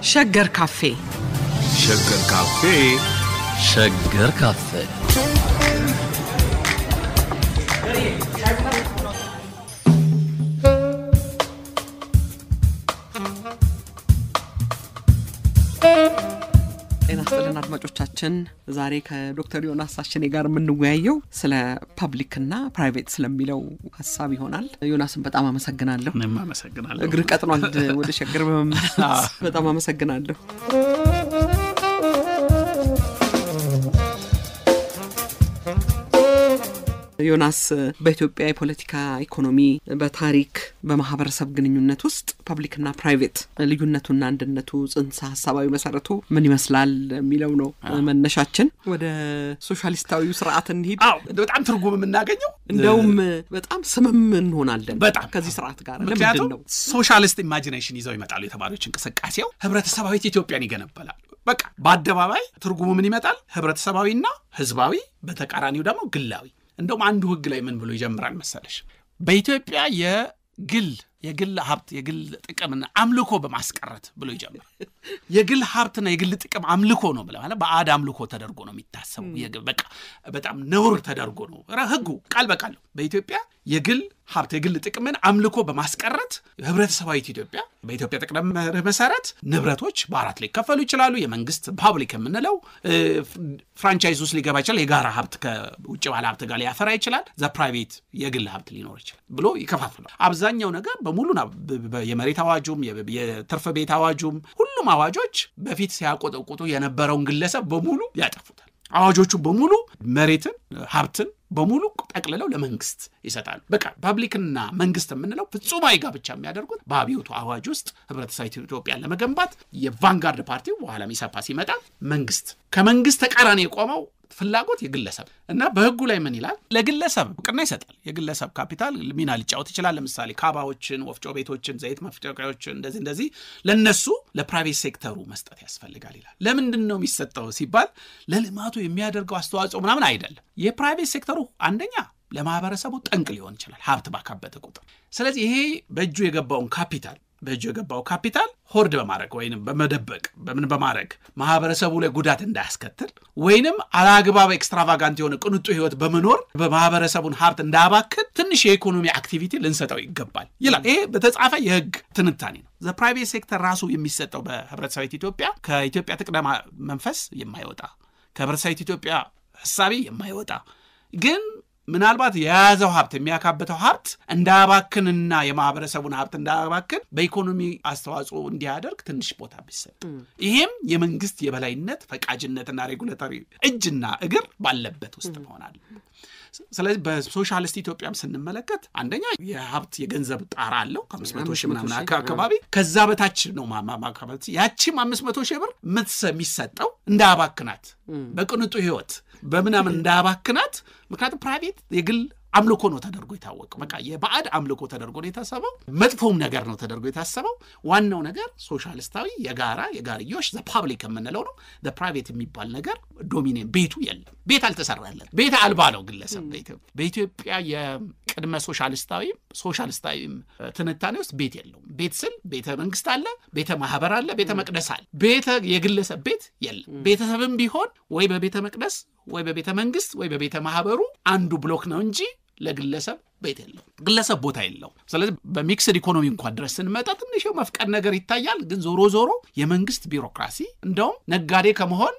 ሸገር ካፌ ሸገር ካፌ ሸገር ካፌ ጤና አድማጮቻችን ዛሬ ከዶክተር ዮናስ አሸኔ ጋር የምንወያየው ስለ ፐብሊክና ፕራይቬት ስለሚለው ሐሳብ ይሆናል። ዮናስን በጣም አመሰግናለሁ። እኔም አመሰግናለሁ። እግር ቀጥኗል ወደ ሸገር በመምጣት በጣም አመሰግናለሁ። ዮናስ በኢትዮጵያ የፖለቲካ ኢኮኖሚ በታሪክ በማህበረሰብ ግንኙነት ውስጥ ፐብሊክና ፕራይቬት ልዩነቱና አንድነቱ ጽንሰ ሐሳባዊ መሰረቱ ምን ይመስላል የሚለው ነው መነሻችን። ወደ ሶሻሊስታዊው ስርዓት እንሂድ። በጣም ትርጉም የምናገኘው እንደውም በጣም ስምም እንሆናለን ከዚህ ስርዓት ጋር። ለምንድን ነው ሶሻሊስት ኢማጂኔሽን ይዘው ይመጣሉ የተማሪዎች እንቅስቃሴው ህብረተሰባዊት ኢትዮጵያን ይገነባላል። በቃ በአደባባይ ትርጉሙ ምን ይመጣል? ህብረተሰባዊና ህዝባዊ፣ በተቃራኒው ደግሞ ግላዊ። እንደውም አንዱ ህግ ላይ ምን ብሎ ይጀምራል መሰለሽ? በኢትዮጵያ የግል ሀብት የግል ጥቅምና አምልኮ በማስቀረት ብሎ ይጀምራል። የግል ሀብትና የግል ጥቅም አምልኮ ነው ብለ ማለት በአድ አምልኮ ተደርጎ ነው የሚታሰበው። በቃ በጣም ነውር ተደርጎ ነው ህጉ ቃል በቃል በኢትዮጵያ የግል ሀብት የግል ጥቅምን አምልኮ በማስቀረት ህብረተሰባዊት ኢትዮጵያ በኢትዮጵያ ጠቅላላ መርህ መሰረት ንብረቶች በአራት ላይ ይከፈሉ ይችላሉ። የመንግስት ፐብሊክ የምንለው ፍራንቻይዝ ውስጥ ሊገባ ይችላል። የጋራ ሀብት ከውጭ ባለ ሀብት ጋር ሊያፈራ ይችላል። ፕራይቬት የግል ሀብት ሊኖር ይችላል ብሎ ይከፋፍላል። አብዛኛው ነገር በሙሉ የመሬት አዋጁም የትርፍ ቤት አዋጁም ሁሉም አዋጆች በፊት ሲያቆጠቁጡ የነበረውን ግለሰብ በሙሉ ያጠፉታል። አዋጆቹ በሙሉ መሬትን ሀብትን በሙሉ ጠቅልለው ለመንግስት ይሰጣሉ። በቃ ፐብሊክና መንግስት የምንለው ፍጹማዊ ጋብቻ የሚያደርጉት በአብዮቱ አዋጅ ውስጥ ህብረተሰባዊት ኢትዮጵያን ለመገንባት የቫንጋርድ ፓርቲው በኋላም ኢሰፓ ሲመጣ መንግስት ከመንግስት ተቃራኒ የቆመው ፍላጎት የግለሰብ እና በህጉ ላይ ምን ይላል? ለግለሰብ እውቅና ይሰጣል። የግለሰብ ካፒታል ሚና ሊጫወት ይችላል። ለምሳሌ ካባዎችን፣ ወፍጮ ቤቶችን፣ ዘይት መፍጨቂያዎችን እንደዚህ ለነሱ ለፕራይቬት ሴክተሩ መስጠት ያስፈልጋል ይላል። ለምንድን ነው የሚሰጠው ሲባል ለልማቱ የሚያደርገው አስተዋጽኦ ምናምን አይደለም። የፕራይቬት ሴክተሩ አንደኛ ለማህበረሰቡ ጠንቅ ሊሆን ይችላል ሀብት ባካበተ ቁጥር። ስለዚህ ይሄ በእጁ የገባው ካፒታል ሆርድ በማድረግ ወይንም በመደበቅ በማድረግ ማህበረሰቡ ላይ ጉዳት እንዳያስከትል ወይንም አላግባብ ኤክስትራቫጋንት የሆነ ቅንጡ ህይወት በመኖር በማህበረሰቡን ሀብት እንዳያባክን ትንሽ የኢኮኖሚ አክቲቪቲ ልንሰጠው ይገባል ይላል። ይሄ በተጻፈ የህግ ትንታኔ ነው። ፕራይቬት ሴክተር ራሱ የሚሰጠው በህብረተሰባዊት ኢትዮጵያ ከኢትዮጵያ ጥቅም መንፈስ የማይወጣ ከህብረተሰባዊት ኢትዮጵያ ሐሳቢ የማይወጣ ግን ምናልባት የያዘው ሀብት የሚያካበተው ሀብት እንዳያባክንና የማህበረሰቡን ሀብት እንዳያባክን በኢኮኖሚ አስተዋጽኦ እንዲያደርግ ትንሽ ቦታ ቢሰጥ፣ ይሄም የመንግስት የበላይነት ፈቃጅነትና ሬጉሌተሪ እጅና እግር ባለበት ውስጥ መሆናል። ስለዚህ በሶሻሊስት ኢትዮጵያም ስንመለከት አንደኛ የሀብት የገንዘብ ጣራ አለው ከ500 ሺህ ምናምን አካባቢ ከዛ በታች ነው ማማካበት። ያቺም 500 ሺህ ብር የሚሰጠው እንዳያባክናት በቅንጡ ህይወት በምናምን እንዳያባክናት። ምክንያቱም ፕራይቬት የግል አምልኮ ነው ተደርጎ የታወቀው። በቃ የባዕድ አምልኮ ተደርጎ ነው የታሰበው። መጥፎም ነገር ነው ተደርጎ የታሰበው። ዋናው ነገር ሶሻሊስታዊ የጋርዮሽ ፐብሊክ የምንለው ነው። ፕራይቬት የሚባል ነገር ዶሚኔት ቤቱ የለም። ቤት አልተሰራለን። ቤት አልባ ነው ግለሰብ በኢትዮጵያ የቅድመ ሶሻሊስታዊ ትንታኔ ውስጥ ቤት የለውም። ቤት ስል ቤተ መንግስት አለ፣ ቤተ ማህበር አለ፣ ቤተ መቅደስ አለ። የግለሰብ ቤት የለም። ቤተሰብም ቢሆን ወይ በቤተ መቅደስ ወይ በቤተ መንግስት ወይ በቤተ ማህበሩ አንዱ ብሎክ ነው እንጂ ለግለሰብ ቤት የለው፣ ግለሰብ ቦታ የለው። ስለዚህ በሚክስድ ኢኮኖሚ እንኳን ድረስ ስንመጣ ትንሽ መፍቀድ ነገር ይታያል። ግን ዞሮ የመንግስት ቢሮክራሲ እንደውም ነጋዴ ከመሆን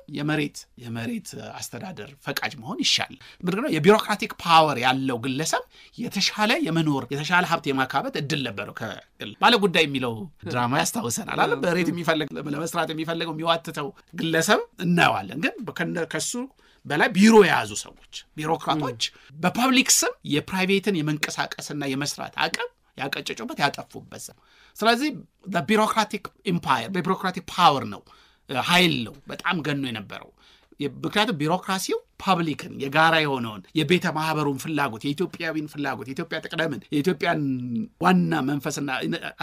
የመሬት አስተዳደር ፈቃጅ መሆን ይሻላል። ምንድነው የቢሮክራቲክ ፓወር ያለው ግለሰብ የተሻለ የመኖር የተሻለ ሀብት የማካበት እድል ነበረው። ባለ ጉዳይ የሚለው ድራማ ያስታውሰናል አለ። በሬት የሚፈልግ ለመስራት የሚፈልገው የሚዋትተው ግለሰብ እናየዋለን። ግን ከሱ በላይ ቢሮ የያዙ ሰዎች ቢሮክራቶች በፐብሊክ ስም የፕራይቬትን የመንቀሳቀስና የመስራት አቅም ያቀጨጩበት ያጠፉበት። ስለዚህ ቢሮክራቲክ ኢምፓየር በቢሮክራቲክ ፓወር ነው ኃይል ነው በጣም ገኖ የነበረው። ምክንያቱም ቢሮክራሲው ፐብሊክን የጋራ የሆነውን የቤተ ማህበሩን ፍላጎት የኢትዮጵያዊን ፍላጎት የኢትዮጵያ ተቀደምን የኢትዮጵያን ዋና መንፈስና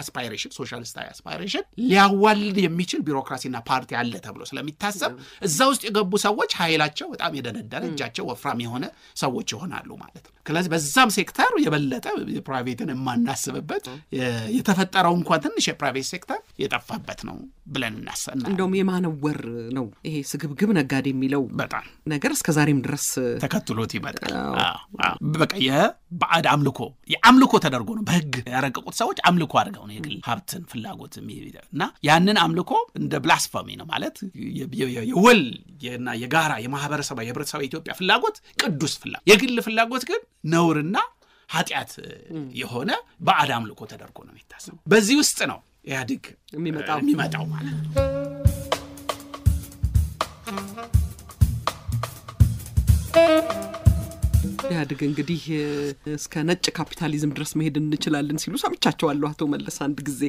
አስፓይሬሽን ሶሻሊስት አስፓይሬሽን ሊያዋልድ የሚችል ቢሮክራሲና ፓርቲ አለ ተብሎ ስለሚታሰብ እዛ ውስጥ የገቡ ሰዎች ኃይላቸው በጣም የደነደነ እጃቸው ወፍራም የሆነ ሰዎች ይሆናሉ ማለት ነው ስለዚህ በዛም ሴክተር የበለጠ ፕራይቬትን የማናስብበት የተፈጠረው እንኳን ትንሽ የፕራይቬት ሴክተር የጠፋበት ነው ብለን እናሰና እንደውም የማነወር ነው ይሄ ስግብግብ ነጋዴ የሚለው በጣም ነገር እስከ ዛሬም ድረስ ተከትሎት ይመጣል በቃ የባዕድ አምልኮ ተደርጎ ነው በህግ ያረቀቁት ሰዎች አምልኮ አድርገው ነው የግል ሀብትን ፍላጎት እና ያንን አምልኮ እንደ ብላስፈሚ ነው ማለት የወል እና የጋራ የማህበረሰብ የህብረተሰብ ኢትዮጵያ ፍላጎት ቅዱስ ፍላጎት የግል ፍላጎት ግን ነውርና ኃጢያት የሆነ ባዕድ አምልኮ ተደርጎ ነው የሚታሰበው በዚህ ውስጥ ነው ኢህአዴግ የሚመጣው ማለት ነው ኢህአዴግ እንግዲህ እስከ ነጭ ካፒታሊዝም ድረስ መሄድ እንችላለን ሲሉ ሰምቻቸዋለሁ አቶ መለስ አንድ ጊዜ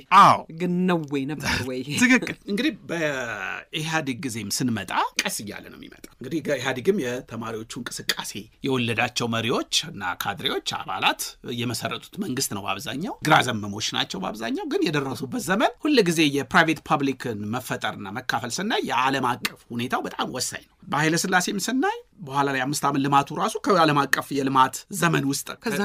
ግን ነው ወይ ነበር ወይ ትክክል እንግዲህ በኢህአዴግ ጊዜም ስንመጣ ቀስ እያለ ነው የሚመጣው እንግዲህ ኢህአዴግም የተማሪዎቹ እንቅስቃሴ የወለዳቸው መሪዎች እና ካድሬዎች አባላት የመሰረቱት መንግስት ነው በአብዛኛው ግራ ዘመሞች ናቸው በአብዛኛው ግን የደረሱበት ዘመን ሁሉ ጊዜ የፕራይቬት ፐብሊክን መፈጠርና መካፈል ስናይ የዓለም አቀፍ ሁኔታው በጣም ወሳኝ ነው በኃይለ ሥላሴም ስናይ በኋላ ላይ 5 ዓመት ልማቱ ራሱ ከዓለም አቀፍ የልማት ዘመን ውስጥ ከዛ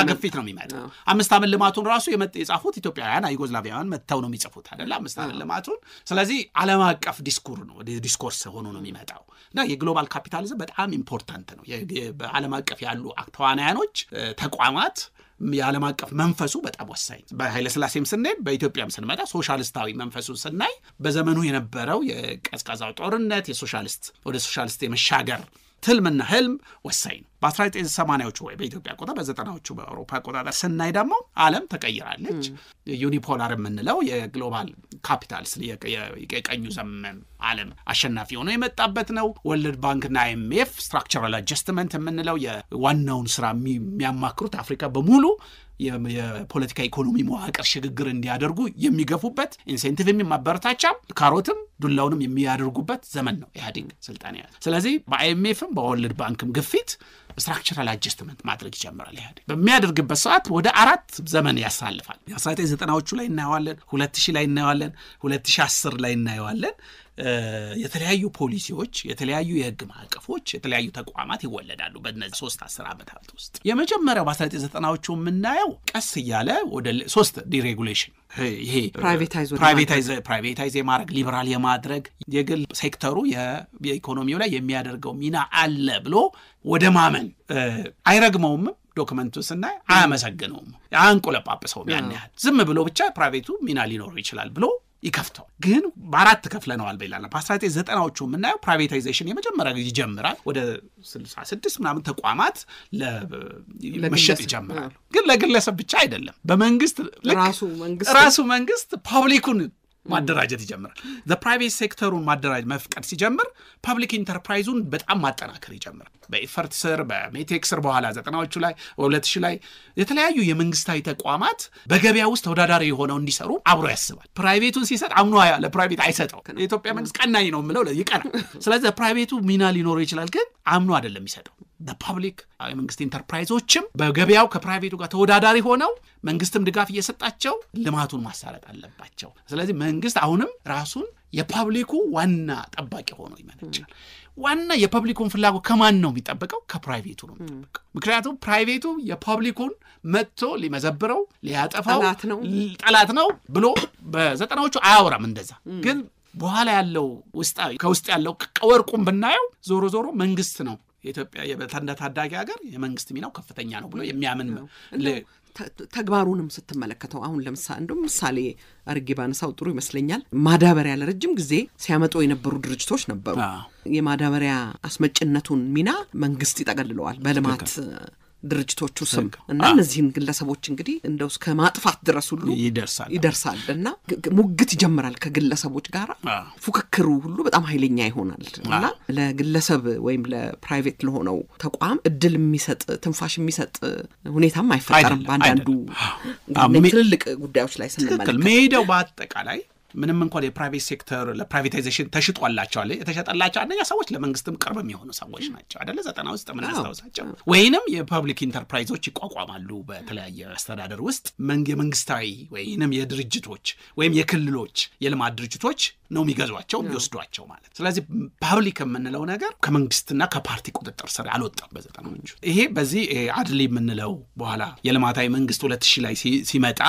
ግፊት ነው የሚመጣው 5 ዓመት ልማቱን ራሱ የጻፉት ኢትዮጵያውያን ዩጎዝላቪያውያን መተው ነው የሚጽፉት አይደል 5 ዓመት ልማቱን ስለዚህ ዓለም አቀፍ ዲስኮርስ ሆኖ ነው የሚመጣው እና የግሎባል ካፒታሊዝም በጣም ኢምፖርታንት ነው በዓለም አቀፍ ያሉ ተዋናያኖች ተቋማት የዓለም አቀፍ መንፈሱ በጣም ወሳኝ በኃይለ ሥላሴም ስናይ በኢትዮጵያም ስንመጣ ሶሻሊስታዊ መንፈሱን ስናይ በዘመኑ የነበረው የቀዝቃዛው ጦርነት ወደ ሶሻሊስት የመሻገር ትልምና ህልም ወሳኝ ነው በ1980ዎቹ ወይ በኢትዮጵያ ቆጣ በ90ዎቹ በአውሮፓ ቆጣ ስናይ ደግሞ ዓለም ተቀይራለች ዩኒፖላር የምንለው የግሎባል ካፒታልስ የቀኙ ዘመን ዓለም አሸናፊ ሆኖ የመጣበት ነው ወርልድ ባንክና IMF ስትራክቸራል አጀስትመንት የምንለው የዋናውን ስራ የሚያማክሩት አፍሪካ በሙሉ የፖለቲካ ኢኮኖሚ መዋቅር ሽግግር እንዲያደርጉ የሚገፉበት ኢንሴንቲቭም ማበረታቻም ካሮትም ዱላውንም የሚያደርጉበት ዘመን ነው ኢህአዴግ ስልጣን ያዘ ስለዚህ በIMFም በወርልድ ባንክም ግፊት ስትራክቸራል አጀስትመንት ማድረግ ይጀምራል ኢህአዴግ በሚያደርግበት ሰዓት ወደ 4 ዘመን ያሳልፋል 1990ዎቹ ላይ እናየዋለን 2000 ላይ እናየዋለን 2010 ላይ እናየዋለን የተለያዩ ፖሊሲዎች የተለያዩ የህግ ማዕቀፎች የተለያዩ ተቋማት ይወለዳሉ በእነዚህ 3-10 ዓመታት ውስጥ የመጀመሪያው በ1990ዎቹ የምናየው ቀስ እያለ ወደ 3 ዲሬጉሌሽን ይሄ ፕራይቬታይዝ የማድረግ ሊበራል የማድረግ የግል ሴክተሩ የኢኮኖሚው ላይ የሚያደርገው ሚና አለ ብሎ ወደ ማመን አይረግመውም ዶክመንቱ ስናይ አያመሰግነውም አንቆለጳጳሰውም ያን ያህል ዝም ብሎ ብቻ ፕራይቬቱ ሚና ሊኖር ይችላል ብሎ ይከፍተው ግን በአራት ከፍለነዋል በይላል በ1990ዎቹ የምናየው ፕራይቬታይዜሽን የመጀመሪያ ጊዜ ይጀምራል ወደ 66 ምናምን ተቋማት ለመሸጥ ይጀምራል ግን ለግለሰብ ብቻ አይደለም በመንግስት ራሱ መንግስት ፐብሊኩን ማደራጀት ይጀምራል the private sectorን ማደራጀት መፍቀድ ሲጀምር ፐብሊክ ኢንተርፕራይዙን በጣም ማጠናከር ይጀምራል በኢፈርት ስር በሜቴክ ስር በኋላ 90ዎቹ ላይ 2000 ላይ የተለያዩ የመንግስታዊ ተቋማት በገበያ ውስጥ ተወዳዳሪ ሆነው እንዲሰሩ አብሮ ያስባል ፕራይቬቱን ሲሰጥ አምኖ ለፕራይቬት አይሰጠው የኢትዮጵያ መንግስት ቀናይ ነው ምለው ይቀናል ስለዚህ ፕራይቬቱ ሚና ሊኖር ይችላል ግን አምኖ አይደለም የሚሰጠው በፐብሊክ የመንግስት ኢንተርፕራይዞችም በገበያው ከፕራይቬቱ ጋር ተወዳዳሪ ሆነው መንግስትም ድጋፍ እየሰጣቸው ልማቱን ማሳለጥ አለባቸው ስለዚህ መንግስት አሁንም ራሱን የፐብሊኩ ዋና ጠባቂ ሆኖ ይመነጫል ዋና የፐብሊኩን ፍላጎት ከማን ነው የሚጠብቀው ከፕራይቬቱ ነው የሚጠብቀው ምክንያቱም ፕራይቬቱ የፐብሊኩን መጥቶ ሊመዘብረው ሊያጠፋው ጠላት ነው ብሎ በ90ዎቹ አያወራም እንደዛ ግን በኋላ ያለው ከውስጥ ያለው ቀወርቁም ብናየው ዞሮ መንግስት ነው የኢትዮጵያ የታዳጊ ሀገር የመንግስት ሚናው ከፍተኛ ነው ብሎ የሚያምን ነው ተግባሩንም ስትመለከተው አሁን ለምሳሌ አርጌ ባነሳው ጥሩ ይመስለኛል ማዳበሪያ ለረጅም ጊዜ ሲያመጡ የነበሩ ድርጅቶች ነበሩ የማዳበሪያ አስመጭነቱን ሚና መንግስት ይጠቀልለዋል በልማት ድርጅቶቹ ስም እና እነዚህን ግለሰቦች እንግዲህ እንደው እስከ ማጥፋት ድረስ ሁሉ ይደርሳል እና ሙግት ይጀምራል ከግለሰቦች ጋር ፉክክሩ ሁሉ በጣም ኃይለኛ ይሆናል እና ለግለሰብ ወይም ለፕራይቬት ለሆነው ተቋም እድል የሚሰጥ ትንፋሽ የሚሰጥ ሁኔታም አይፈጠርም ባንዳንዱ ትልልቅ ጉዳዮች ላይ ስንመለከት ሜዳው በአጠቃላይ ምንም እንኳን የፕራይቬት ሴክተር ለፕራይቬታይዜሽን ተሽጧላቸዋል የተሸጠላቸው አንደኛ ሰዎች ለመንግስትም ቅርብ የሚሆኑ ሰዎች ናቸው አይደለ 90 ውስጥ ምን አስተዋውሳቸው ወይንም የፐብሊክ ኢንተርፕራይዞች ይቋቋማሉ በተለያየ አስተዳደር ውስጥ የመንግስታዊ ወይንም የድርጅቶች ወይም የክልሎች የልማት ድርጅቶች ነው የሚገዟቸው የሚወስዷቸው ማለት ስለዚህ ፐብሊክ የምንለው ነገር ከመንግስትና ከፓርቲ ቁጥጥር ስር አልወጣም በ90ዎቹ ይሄ በዚህ አድሊ የምንለው በኋላ የልማታዊ መንግስት 2000 ላይ ሲመጣ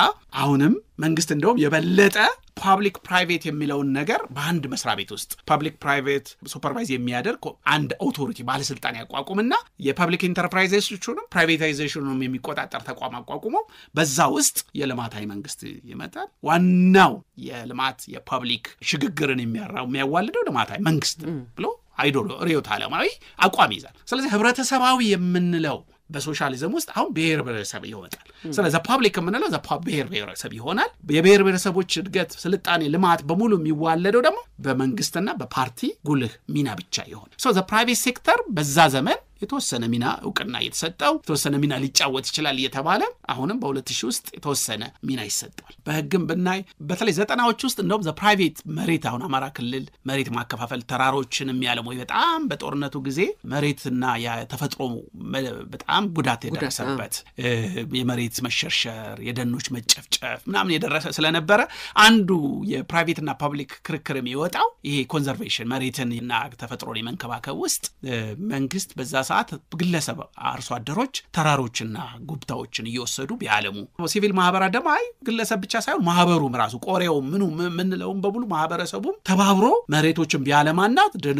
አሁንም መንግስት እንደውም የበለጠ ፐብሊክ ፕራይቬት የሚለውን ነገር በአንድ መስሪያ ቤት ውስጥ ፐብሊክ ፕራይቬት ሱፐርቫይዝ የሚያደርግ አንድ ኦቶሪቲ ባለስልጣን ያቋቁምና የፐብሊክ ኢንተርፕራይዞቹንም ፕራይቬታይዜሽኑንም የሚቆጣጠር ተቋም አቋቁመው በዛ ውስጥ የልማታዊ መንግስት ይመጣል ዋናው የልማት የፐብሊክ ሽግግርን የሚያዋልደው ልማታዊ መንግስት ብሎ አይዶሎ ሪዮት ዓለማዊ አቋም ይዛል ስለዚህ ህብረተሰባዊ የምንለው በሶሻሊዝም ውስጥ አሁን ብሔር ብሔረሰብ ይወጣል ስለዚህ ፐብሊክ የምንለው ብሔር ብሔረሰብ ይሆናል የብሔር ብሔረሰቦች እድገት ስልጣኔ ልማት በሙሉ የሚዋለደው ደግሞ በመንግስትና በፓርቲ ጉልህ ሚና ብቻ ይሆን ዘ ፕራይቬት ሴክተር በዛ ዘመን የተወሰነ ሚና ዕውቅና እየተሰጠው የተወሰነ ሚና ሊጫወት ይችላል እየተባለ አሁንም በ2000 ውስጥ የተወሰነ ሚና ይሰጣል በህግም ብናይ በተለይ 90ዎች ውስጥ እንደውም ዘ ፕራይቬት መሬት አሁን አማራ ክልል መሬት ማከፋፈል ተራሮችን የሚያለመው በጣም በጦርነቱ ጊዜ መሬትና የተፈጥሮ በጣም ጉዳት የደረሰበት የመሬት መሸርሸር የደኖች መጨፍጨፍ ምናምን የደረሰ ስለነበረ አንዱ የፕራይቬትና ፐብሊክ ክርክር የሚወጣው ይሄ ኮንዘርቬሽን መሬትንና ተፈጥሮን የመንከባከብ ውስጥ መንግስት በዛ ሰዓት ግለሰብ አርሶ አደሮች ተራሮችና ጉብታዎችን እየወሰዱ ቢያለሙ ሲቪል ማህበራት ደግሞ ግለሰብ ብቻ ሳይሆን ማህበሩም ራሱ ቆሬው ምኑ ምንለውም በሙሉ ማህበረሰቡም ተባብሮ መሬቶችን ቢያለማና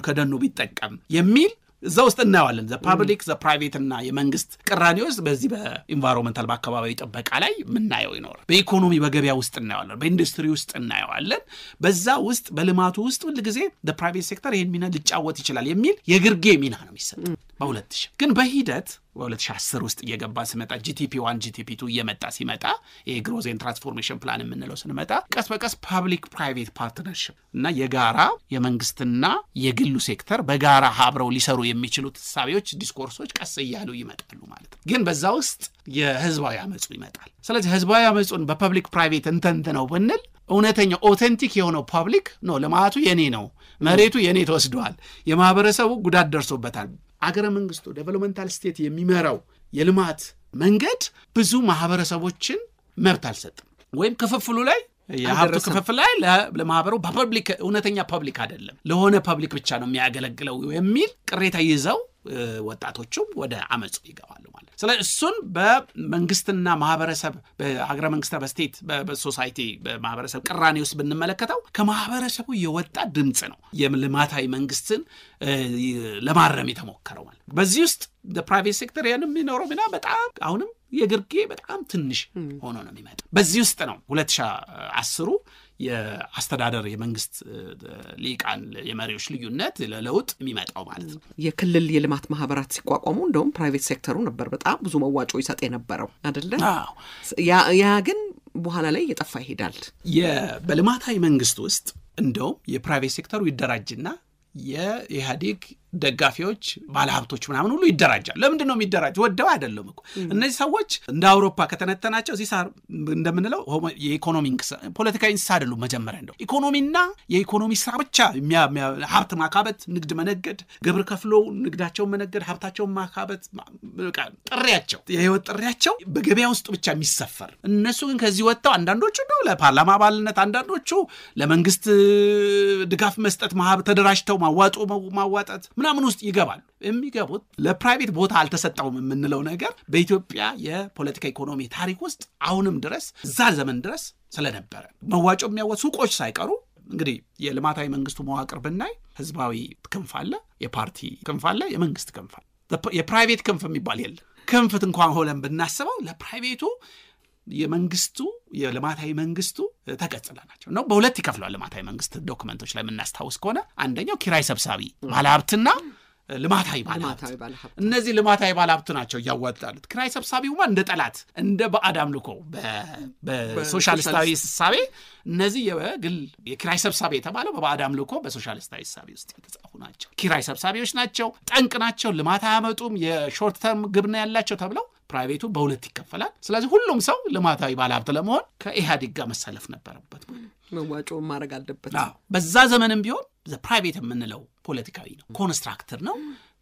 ከደኑ ቢጠቀም የሚል እዛው ውስጥ እናያለን ዘ ፐብሊክ ዘ ፕራይቬት እና የመንግስት ቅራኔዎች በዚህ በኢንቫይሮንመንታል በአካባቢ ጥበቃ ላይ ምናየው ይኖር በኢኮኖሚ በገበያ ውስጥ እናያለን በኢንዱስትሪ ውስጥ እናያለን በዛ ውስጥ በልማቱ ውስጥ ሁሉ ጊዜ the private sector ይሄን ሚና ሊጫወት ይችላል የሚል የግርጌ ሚና ነው የሚሰጠው በ2000 ግን በሂደት በ2010 ውስጥ እየገባ ሲመጣ GTP 1 GTP 2 እየመጣ ሲመጣ የግሮዝ ኤንድ ትራንስፎርሜሽን ፕላን የምንለው ስንመጣ ቀስ በቀስ ፐብሊክ ፕራይቬት ፓርትነርሺፕ እና የጋራ የመንግስትና የግሉ ሴክተር በጋራ አብረው ሊሰሩ የሚችሉት ተሳቢዎች ዲስኮርሶች ቀስ እያሉ ይመጣሉ ማለት ነው ግን በዛ ውስጥ የህዝባዊ አመጹ ይመጣል ስለዚህ ህዝባዊ አመጹን በፐብሊክ ፕራይቬት እንተንተነው ብንል እውነተኛ ኦቴንቲክ የሆነው ፐብሊክ ነው ልማቱ የኔ ነው መሬቱ የኔ ተወስዷል የማህበረሰቡ ጉዳት ደርሶበታል አገረ መንግስቱ ዴቨሎፕመንታል ስቴት የሚመራው የልማት መንገድ ብዙ ማህበረሰቦችን መብት አልሰጠም ወይም ክፍፍሉ ላይ የሀብቱ ክፍፍል ላይ ለማህበሩ በፐብሊክ እውነተኛ ፐብሊክ አይደለም ለሆነ ፐብሊክ ብቻ ነው የሚያገለግለው የሚል ቅሬታ ይዘው ወጣቶቹም ወደ አመጹ ይገባሉ ማለት ስለዚህ እሱን በመንግስትና ማህበረሰብ በአገረ መንግስት በስቴት በሶሳይቲ በማህበረሰብ ቅራኔ ውስጥ ብንመለከተው ከማህበረሰቡ የወጣ ድምጽ ነው የልማታዊ መንግስትን ለማረም የተሞከረው ማለት በዚህ ውስጥ the private sector ያንም የሚኖረው ሚና በጣም አሁንም የግርጌ በጣም ትንሽ ሆኖ ነው የሚመጣው በዚህ ውስጥ ነው 2010 የአስተዳደር የመንግስት ሊቃን የመሪዎች ልዩነት ለለውጥ የሚመጣው ማለት ነው የክልል የልማት ማህበራት ሲቋቋሙ እንደውም ፕራይቬት ሴክተሩ ነበር በጣም ብዙ መዋጮ ይሰጥ የነበረው አይደለ ያ ግን በኋላ ላይ እየጠፋ ይሄዳል በልማታዊ መንግስት ውስጥ እንደውም የፕራይቬት ሴክተሩ ይደራጅና የኢህአዴግ ደጋፊዎች ባለሀብቶች ምናምን ሁሉ ይደራጃል ለምንድን ነው የሚደራጅ ወደው አይደለም እኮ እነዚህ ሰዎች እንደ አውሮፓ ከተነተናቸው እዚህ ሳር እንደምንለው የኢኮኖሚክ ፖለቲካዊ እንስሳ አይደሉም መጀመሪያ እንደው ኢኮኖሚና የኢኮኖሚ ስራ ብቻ ሀብት ማካበት ንግድ መነገድ ግብር ከፍሎ ንግዳቸውን መነገድ ሀብታቸውን ማካበት ጥሪያቸው የህይወት ጥሪያቸው በገበያ ውስጥ ብቻ የሚሰፈር እነሱ ግን ከዚህ ወጣው አንዳንዶቹ ነው ለፓርላማ አባልነት አንዳንዶቹ ለመንግስት ድጋፍ መስጠት ተደራጅተው ማዋጣት ምናምን ውስጥ ይገባሉ የሚገቡት ለፕራይቬት ቦታ አልተሰጣውም የምንለው ነገር በኢትዮጵያ የፖለቲካ ኢኮኖሚ ታሪክ ውስጥ አሁንም ድረስ እዛ ዘመን ድረስ ስለነበረ መዋጮ የሚያወጡ ሱቆች ሳይቀሩ እንግዲህ የልማታዊ መንግስቱ መዋቅር ብናይ ህዝባዊ ክንፍ አለ የፓርቲ ክንፍ አለ የመንግስት ክንፍ አለ የፕራይቬት ክንፍ የሚባል የለም ክንፍት እንኳን ሆነን ብናስበው ለፕራይቬቱ የመንግስቱ የልማታዊ መንግስቱ ተቀጽላ ናቸው ነው በሁለት ይከፍላል ልማታዊ መንግስት ዶክመንቶች ላይ የምናስታውስ ከሆነ አንደኛው ኪራይ ሰብሳቢ ባለሀብትና ልማታዊ ባለሀብት እነዚህ ልማታዊ ባለሀብት ናቸው ያዋጣሉት ኪራይ ሰብሳቢውማ እንደ ጠላት እንደ በአዳም ልኮ በሶሻሊስታዊ ሐሳቤ እነዚህ የግል የኪራይ ሰብሳቢ የተባለው በአዳም ልኮ በሶሻሊስታዊ ሐሳቤ ውስጥ የተጻፉ ናቸው ኪራይ ሰብሳቢዎች ናቸው ጠንቅ ናቸው ልማት አያመጡም የሾርት ተርም ግብና ያላቸው ተብለው ፕራይቬቱ በሁለት ይከፈላል ስለዚህ ሁሉም ሰው ልማታዊ ባለሀብት ለመሆን ከኢህአዴግ ጋር መሰለፍ ነበረበት መዋጮ ማድረግ አለበት በዛ ዘመንም ቢሆን ፕራይቬት የምንለው ፖለቲካዊ ነው ኮንስትራክተር ነው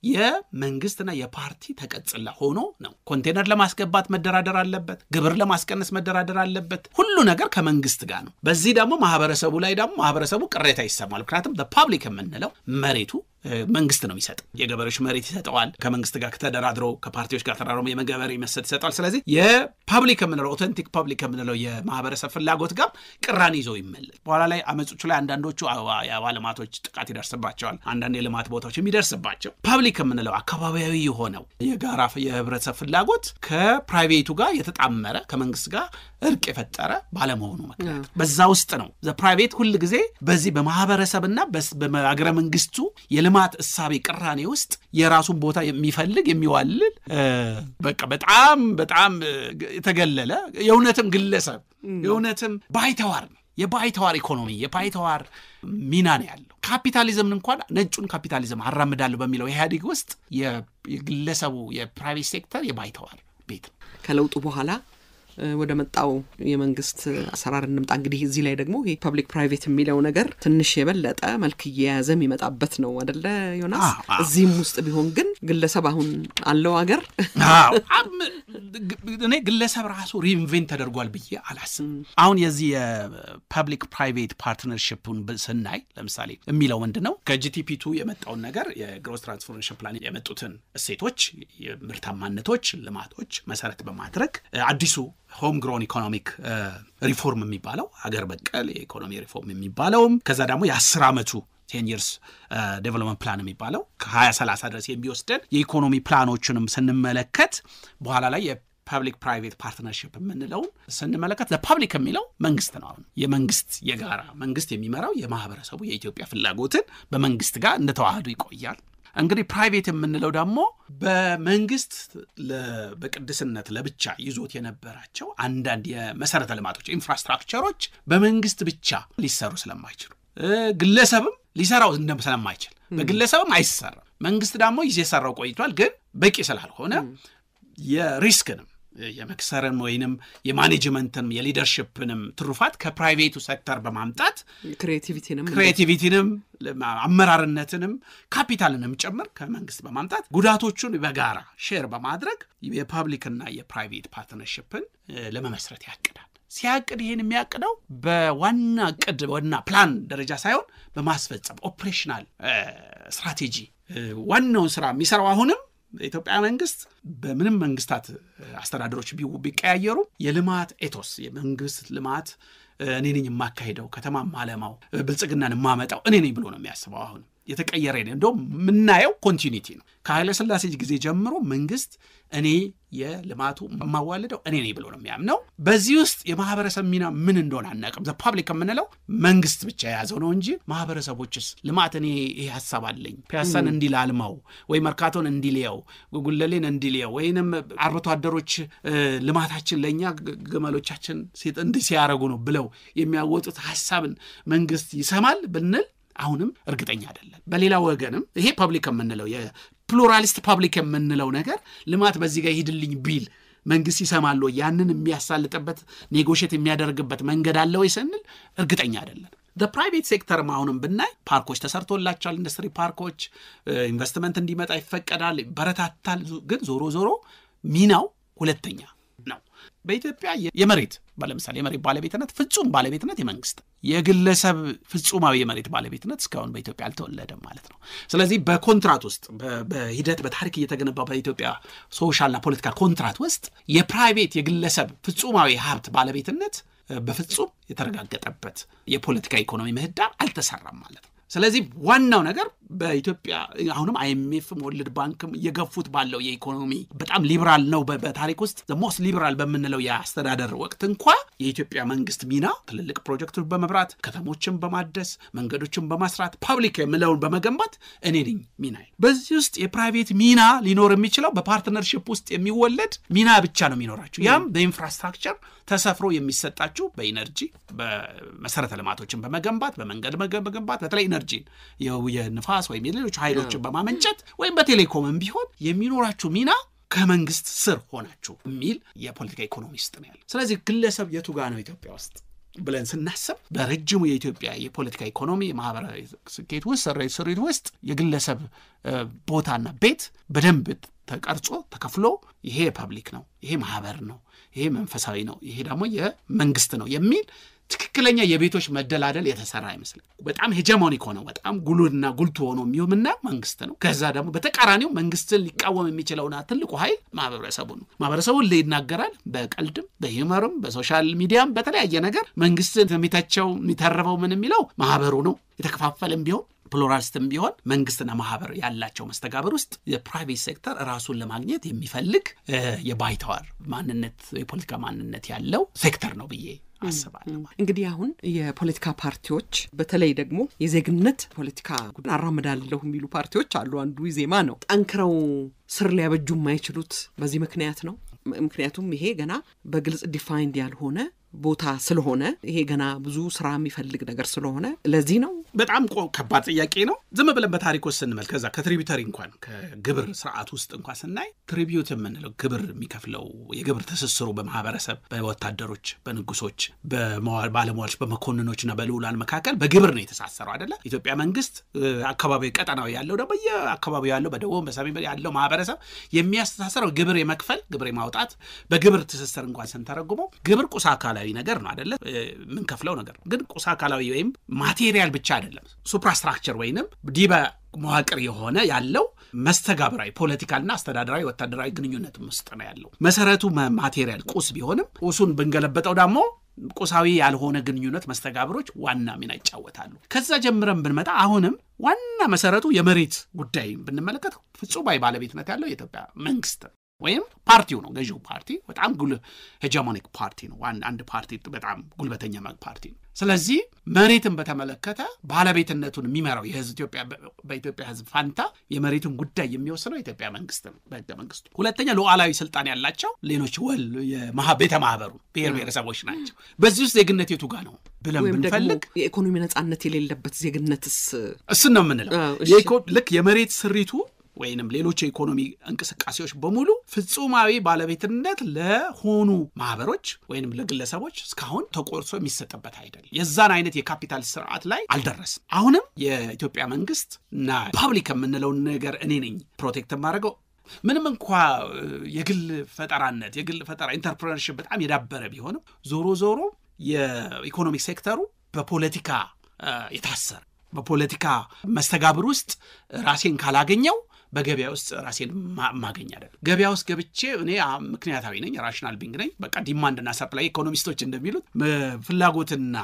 የመንግስትና የፓርቲ ተቀጽላ ሆኖ ነው ኮንቴነር ለማስገባት መደራደር አለበት ግብር ለማስቀነስ መደራደር አለበት ሁሉ ነገር ከመንግስት ጋር ነው በዚህ ደግሞ ማህበረሰቡ ላይ ደግሞ ማህበረሰቡ ቅሬታ ይሰማል ምክንያቱም ፐብሊክ የምንለው መሬቱ መንግስት ነው የሚሰጠው የገበሬዎች መሬት ይሰጣዋል ከመንግስት ጋር ተደራድሮ ከፓርቲዎች ጋር ተራራው የመገበሬ መስጠት ይሰጣል ስለዚህ የፐብሊክ የምንለው ኦተንቲክ ፐብሊክ የምንለው የማህበረሰብ ፍላጎት ጋር ቅራኔ ይዘው ይመለስ በኋላ ላይ አመጾቹ ላይ አንዳንዶቹ የባለማቶች ጥቃት ይደርስባቸዋል አንዳንድ የልማት ቦታዎች የሚደርስባቸው ፐብሊክ የምንለው አካባቢያዊ የሆነው የጋራ የህብረተሰብ ፍላጎት ከፕራይቬቱ ጋር የተጣመረ ከመንግስት ጋር እርቅ የፈጠረ ባለመሆኑ ምክንያት በዛ ውስጥ ነው ፕራይቬት ሁሉ ጊዜ በዚህ በማህበረሰብና በአገረ መንግስቱ የልማት እሳቤ ቅራኔ ውስጥ የራሱን ቦታ የሚፈልግ የሚዋልል በቃ በጣም የተገለለ የእውነትም ግለሰብ የእውነትም ባይተዋር የባይተዋር ኢኮኖሚ የባይተዋር ሚና ነው ያለው ካፒታሊዝም እንኳን ነጩን ካፒታሊዝም አራምዳለሁ በሚለው ኢህአዴግ ውስጥ የግለሰቡ የፕራይቬት ሴክተር የባይተዋር ቤት ከለውጡ በኋላ ወደ መጣው የመንግስት አሰራር እንምጣ እንግዲህ እዚህ ላይ ደግሞ ይሄ ፐብሊክ ፕራይቬት የሚለው ነገር ትንሽ የበለጠ መልክ እየያዘ የሚመጣበት ነው አይደለ ዮናስ እዚህም ውስጥ ቢሆን ግን ግለሰብ አሁን አለው ሀገር እኔ ግለሰብ ራሱ ሪኢንቨንት ተደርጓል ብዬ አላስብም አሁን የዚህ የፐብሊክ ፕራይቬት ፓርትነርሺፕን ስናይ ለምሳሌ የሚለው ምንድነው ከጂቲፒ2 የመጣውን ነገር የግሮስ ትራንስፎርሜሽን ፕላን የመጡትን እሴቶች የምርታማነቶች ልማቶች መሰረት በማድረግ አዲሱ ሆም ግሮን ኢኮኖሚክ ሪፎርም የሚባለው ሀገር በቀል የኢኮኖሚ ሪፎርም የሚባለውም ከዛ ደግሞ የ10 አመቱ 10 years development plan የሚባለው ከ2030 ድረስ የሚወስደን የኢኮኖሚ ፕላኖችንም ስንመለከት በኋላ ላይ የፐብሊክ ፕራይቬት ፓርትነርሺፕ የምንለው ስንመለከት ለፐብሊክ የሚለው መንግስት ነው አሁን የመንግስት የጋራ መንግስት የሚመራው የማህበረሰቡ የኢትዮጵያ ፍላጎትን በመንግስት ጋር እንደተዋህዱ ይቆያል እንግዲህ ፕራይቬት የምንለው ደግሞ በመንግስት በቅድስነት ለብቻ ይዞት የነበራቸው አንዳንድ የመሰረተ ልማቶች ኢንፍራስትራክቸሮች በመንግስት ብቻ ሊሰሩ ስለማይችሉ ግለሰብም ሊሰራው ስለማይችል በግለሰብም አይሰራም መንግስት ደግሞ ይሰራው ቆይቷል ግን በቂ ስላልሆነ የሪስክንም የመክሰርም ወይንም የማኔጅመንትም የሊደርሺፕንም ትሩፋት ከፕራይቬቱ ሴክተር በማምጣት ክሬቲቪቲንም አመራርነትንም ካፒታልንም ጨምር ከመንግስት በማምጣት ጉዳቶቹን በጋራ ሼር በማድረግ የፐብሊክና የፕራይቬት ፓርትነርሺፕን ለመመስረት ያቅዳል ሲያቅድ ይሄን የሚያቅደው በዋና ቅድ ወና ፕላን ደረጃ ሳይሆን በማስፈጸም ኦፕሬሽናል ስትራቴጂ ዋናው ስራ የሚሰራው አሁንም ኢትዮጵያ መንግስት በምንም መንግስታት አስተዳደሮች ቢቀያየሩ የልማት ኤቶስ የመንግስት ልማት እኔ ነኝ የማካሄደው ከተማ ማለማው ብልጽግናን ማመጣው እኔ ነኝ ብሎ ነው የሚያስበው አሁን የተቀየረ ነው እንደው ምናየው ኮንቲኒቲ ነው ከኃይለ ሥላሴ ጊዜ ጀምሮ መንግስት እኔ የልማቱ ማዋለደው እኔ ነኝ ብሎ ነው የሚያምነው በዚህ ውስጥ የማህበረሰብ ሚና ምን እንደሆነ አናውቅም ፐብሊክ የምንለው መንግስት ብቻ ያዘው ነው እንጂ ማህበረሰቦችስ ልማት እኔ ይሄ ሐሳብ አለኝ ፒያሳን እንዲላልማው ወይ መርካቶን እንዲልየው ጉጉለሌን እንዲልየው ወይንም አርብቶ አደሮች ልማታችን ለኛ ግመሎቻችን ሲያረጉ ነው ብለው የሚያወጡት ሐሳብን መንግስት ይሰማል ብንል አሁንም እርግጠኛ አይደለም በሌላ ወገንም ይሄ ፐብሊክ የምንለው የፕሉራሊስት ፐብሊክ የምንለው ነገር ልማት በዚህ ጋር ይሄድልኝ ቢል መንግስት ይሰማል ያንን የሚያሳልጥበት ኔጎሺዬት የሚያደርግበት መንገድ አለ ወይ ስንል እርግጠኛ አይደለም በፕራይቬት ሴክተር ማውንም ብናይ ፓርኮች ተሰርቶላቸዋል ኢንዱስትሪ ፓርኮች ኢንቨስትመንት እንዲመጣ ይፈቀዳል በረታታል ግን ዞሮ ሚናው ሁለተኛ ነው በኢትዮጵያ የመሬት ባለምሳሌ የመሬት ባለቤትነት ፍጹም ባለቤትነት የመንግስት የግለሰብ ፍጹማዊ የመሬት ባለቤትነት እስካሁን በኢትዮጵያ አልተወለደም ማለት ነው ስለዚህ በኮንትራት ውስጥ በሂደት በታሪክ እየተገነባው በኢትዮጵያ ሶሻልና ፖለቲካል ኮንትራት ውስጥ የፕራይቬት የግለሰብ ፍጹማዊ ሀብት ባለቤትነት በፍጹም የተረጋገጠበት የፖለቲካ ኢኮኖሚ ምህዳር አልተሰራም ማለት ነው ስለዚህ ዋናው ነገር በኢትዮጵያ አሁንም አይኤምኤፍ ወርልድ ባንክም እየገፉት ባለው የኢኮኖሚ በጣም ሊበራል ነው በታሪክ ውስጥ the most liberal በመንለው ያስተዳደር ወቅት እንኳን የኢትዮጵያ መንግስት ሚና ትልልቅ ፕሮጀክቶች በመብራት ከተሞችን በማደስ መንገዶችን በማስራት ፐብሊክ የምለውን በመገንባት እኔ ነኝ ሚና በዚህ ውስጥ የፕራይቬት ሚና ሊኖር የሚችለው በፓርትነርሺፕ ውስጥ የሚወለድ ሚና ብቻ ነው የሚኖራቸው ያም በኢንፍራስትራክቸር ተሰፍሮ የሚሰጣቸው በኢነርጂ በመሰረተ ልማቶችን በመገንባት በመንገድ መገንባት በተለይ ኢነርጂ የንፋስ ወይ ሌሎች ኃይሎችን በማመንጨት ወይ በቴሌኮምም ቢሆን የሚኖራቸው ሚና ከመንግስት ስር ሆናችሁ የሚል የፖለቲካ ኢኮኖሚስት ነው ያለው ስለዚህ ግለሰብ የቱ ጋር ነው ኢትዮጵያ ውስጥ ብለን ስናስብ በረጅሙ የኢትዮጵያ የፖለቲካ ኢኮኖሚ ማህበራዊ ስኬት ውስጥ ስሪት ውስጥ የግለሰብ ቦታና ቤት በደንብ ተቀርጾ ተከፍሎ ይሄ ፐብሊክ ነው፣ ይሄ ማህበር ነው፣ ይሄ መንፈሳዊ ነው፣ ይሄ ደግሞ የመንግስት ነው የሚል ትክክለኛ የቤቶች መደላደል የተሰራ አይመስልም። በጣም ሄጀሞኒክ ሆኖ በጣም ጉሉና ጉልቱ ሆኖ የሚውምና መንግስት ነው። ከዛ ደግሞ በተቃራኒው መንግስትን ሊቃወም የሚችለውና ትልቁ ኃይል ማህበረሰቡ ነው። ማህበረሰቡ ይናገራል፣ በቀልድም በሂውመርም በሶሻል ሚዲያም በተለያየ ነገር መንግስትን የሚተቸው የሚተርበው ምን የሚለው ማህበሩ ነው። የተከፋፈለም ቢሆን ፕሉራሊስትም ቢሆን መንግስትና ማህበር ያላቸው መስተጋብር ውስጥ የፕራይቬት ሴክተር ራሱን ለማግኘት የሚፈልግ የባይተዋር ማንነት የፖለቲካ ማንነት ያለው ሴክተር ነው ብዬ አስባለሁ። እንግዲህ አሁን የፖለቲካ ፓርቲዎች በተለይ ደግሞ የዜግነት ፖለቲካ አራምዳለሁ የሚሉ ፓርቲዎች አሉ። አንዱ ኢዜማ ነው። ጠንክረው ስር ሊያበጁ የማይችሉት በዚህ ምክንያት ነው። ምክንያቱም ይሄ ገና በግልጽ ዲፋይንድ ያልሆነ ቦታ ስለሆነ ይሄ ገና ብዙ ስራ የሚፈልግ ነገር ስለሆነ ለዚህ ነው። በጣም ከባድ ጥያቄ ነው። ዝም ብለን በታሪክ ውስጥ ስንመል ከዛ ከትሪቢዩተሪ እንኳን ከግብር ስርዓት ውስጥ እንኳን ስናይ ትሪቢዩት የምንለው ግብር የሚከፍለው የግብር ትስስሩ በማህበረሰብ በወታደሮች በንጉሶች በባለሟሎች በመኮንኖችና በልዑላን መካከል በግብር ነው የተሳሰረው አይደለ? ኢትዮጵያ መንግስት አካባቢ ቀጠናው ያለው ደግሞ የአካባቢው ያለው በደቡብ በሰሜን ያለው ማህበረሰብ የሚያስተሳሰረው ግብር የመክፈል ግብር የማውጣት በግብር ትስስር እንኳን ስንተረጉመው ግብር ቁሳ አካላዊ ነገር ነው አይደለ? ምን ከፍለው ነገር ግን ቁሳ አካላዊ ወይም ማቴሪያል ብቻ አይደለም። ሱፕራስትራክቸር ወይንም ዲበ መዋቅር የሆነ ያለው መስተጋብራዊ ፖለቲካልና አስተዳደራዊ ወታደራዊ ግንኙነት ውስጥ ነው ያለው። መሰረቱ ማቴሪያል ቁስ ቢሆንም ቁሱን ብንገለበጠው ደግሞ ቁሳዊ ያልሆነ ግንኙነት መስተጋብሮች ዋና ሚና ይጫወታሉ። ከዛ ጀምረን ብንመጣ አሁንም ዋና መሰረቱ የመሬት ጉዳይ ብንመለከት ፍጹማዊ ባለቤትነት ያለው የኢትዮጵያ መንግስት ወይም ፓርቲው ነው። ገዢው ፓርቲ በጣም ሄጀሞኒክ ፓርቲ ነው። አንድ ፓርቲ በጣም ጉልበተኛ ፓርቲ ነው። ስለዚህ መሬትን በተመለከተ ባለቤትነቱን የሚመራው በኢትዮጵያ ህዝብ ፋንታ የመሬቱን ጉዳይ የሚወስነው የኢትዮጵያ መንግስት ነው በህገ መንግስቱ። ሁለተኛ ሉዓላዊ ስልጣን ያላቸው ሌሎች ቤተ ማህበሩ ብሔረሰቦች ናቸው። በዚህ ውስጥ ዜግነት የቱ ጋር ነው ብለን ብንፈልግ የኢኮኖሚ ነጻነት የሌለበት ዜግነትስ እሱን ነው የምንለው። ልክ የመሬት ስሪቱ ወይንም ሌሎች የኢኮኖሚ እንቅስቃሴዎች በሙሉ ፍጹማዊ ባለቤትነት ለሆኑ ማህበሮች ወይንም ለግለሰቦች እስካሁን ተቆርሶ የሚሰጥበት አይደለም። የዛን አይነት የካፒታል ስርዓት ላይ አልደረስም። አሁንም የኢትዮጵያ መንግስት እና ፐብሊክ የምንለው ነገር እኔ ነኝ ፕሮቴክት ማድረገው ምንም እንኳን የግል ፈጠራ ኢንተርፕረነርሺፕ በጣም የዳበረ ቢሆንም ዞሮ የኢኮኖሚክ ሴክተሩ በፖለቲካ የታሰረ በፖለቲካ መስተጋብር ውስጥ ራሴን ካላገኘው በገበያ ውስጥ ራሴን ማገኝ አይደል? ገበያ ውስጥ ገብቼ እኔ ምክንያታዊ ነኝ፣ ራሽናል ቢንግ ነኝ። በቃ ዲማንድ እና ሰፕላይ ኢኮኖሚስቶች እንደሚሉት ፍላጎትና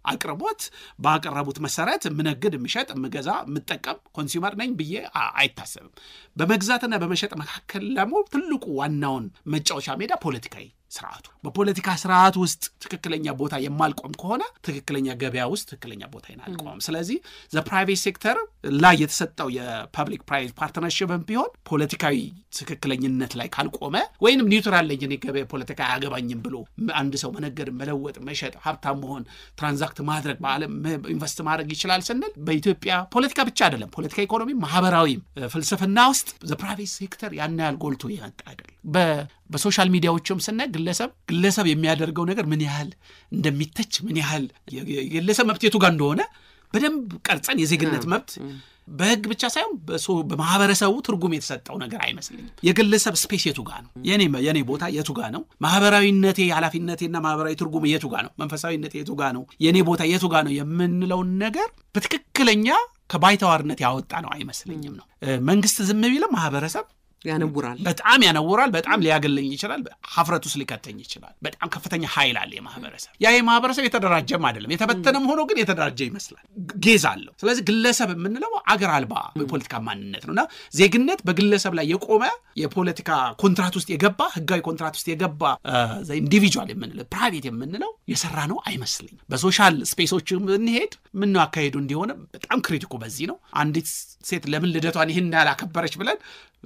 አቅርቦት ባቀረቡት መሰረት ምነግድ ምሸጥ ምገዛ ምጠቀም ኮንሱመር ነኝ ብዬ አይታሰብም። በመግዛትና በመሸጥ መካከል ደግሞ ትልቁ ዋናውን መጫወቻ ሜዳ ፖለቲካዊ ስርዓቱ በፖለቲካ ስርዓት ውስጥ ትክክለኛ ቦታ የማልቆም ከሆነ ትክክለኛ ገበያ ውስጥ ትክክለኛ ቦታ ይናልቆም። ስለዚህ ፕራይቬት ሴክተር ላይ የተሰጠው የፐብሊክ ፕራይቬት ፓርትነርሺፕም ቢሆን ፖለቲካዊ ትክክለኝነት ላይ ካልቆመ ወይንም ኒውትራል ለኝ ገበያ ፖለቲካ አያገባኝም ብሎ አንድ ሰው መነገድ መለወጥ መሸጥ ሀብታም መሆን ትራንዛክት ማድረግ በዓለም ኢንቨስት ማድረግ ይችላል ስንል በኢትዮጵያ ፖለቲካ ብቻ አይደለም ፖለቲካ ኢኮኖሚ ማህበራዊ ፍልስፍና ውስጥ ፕራይቬት ሴክተር ያን ያህል ጎልቶ የመጣ አይደለም። በሶሻል ሚዲያዎችም ስናይ ግለሰብ የሚያደርገው ነገር ምን ያህል እንደሚተች ምን ያህል የግለሰብ መብት የቱ ጋር እንደሆነ በደንብ ቀርጸን የዜግነት መብት በህግ ብቻ ሳይሆን በማህበረሰቡ ትርጉም የተሰጠው ነገር አይመስልኝም። የግለሰብ ስፔስ የቱ ጋር ነው? የኔ ቦታ የቱ ጋር ነው? ማህበራዊነቴ ኃላፊነቴና ማህበራዊ ትርጉም የቱ ጋር ነው? መንፈሳዊነቴ የቱ ጋር ነው? የኔ ቦታ የቱ ጋር ነው የምንለው ነገር በትክክለኛ ከባይተዋርነት ያወጣ ነው አይመስልኝም ነው። መንግስት ዝም ቢልም ማህበረሰብ ያነውራል፣ በጣም ያነውራል፣ በጣም ሊያገለኝ ይችላል፣ ሀፍረት ውስጥ ሊከተኝ ይችላል። በጣም ከፍተኛ ኃይል አለ የማህበረሰብ። የማህበረሰብ የተደራጀም አይደለም፣ የተበተነም ሆኖ ግን የተደራጀ ይመስላል፣ ጌዝ አለው። ስለዚህ ግለሰብ የምንለው አገር አልባ የፖለቲካ ማንነት ነውና ዜግነት በግለሰብ ላይ የቆመ የፖለቲካ ኮንትራት ውስጥ የገባ ህጋዊ ኮንትራት ውስጥ የገባ ኢንዲቪጁዋል የምንለው ፕራይቬት የምንለው የሰራ ነው አይመስልኝም። በሶሻል ስፔሶች እንሄድ ምን ነው አካሄዱ እንዲሆነ በጣም ክሪቲኩ በዚህ ነው። አንዲት ሴት ለምን ልደቷን ይሄን ያላከበረች ብለን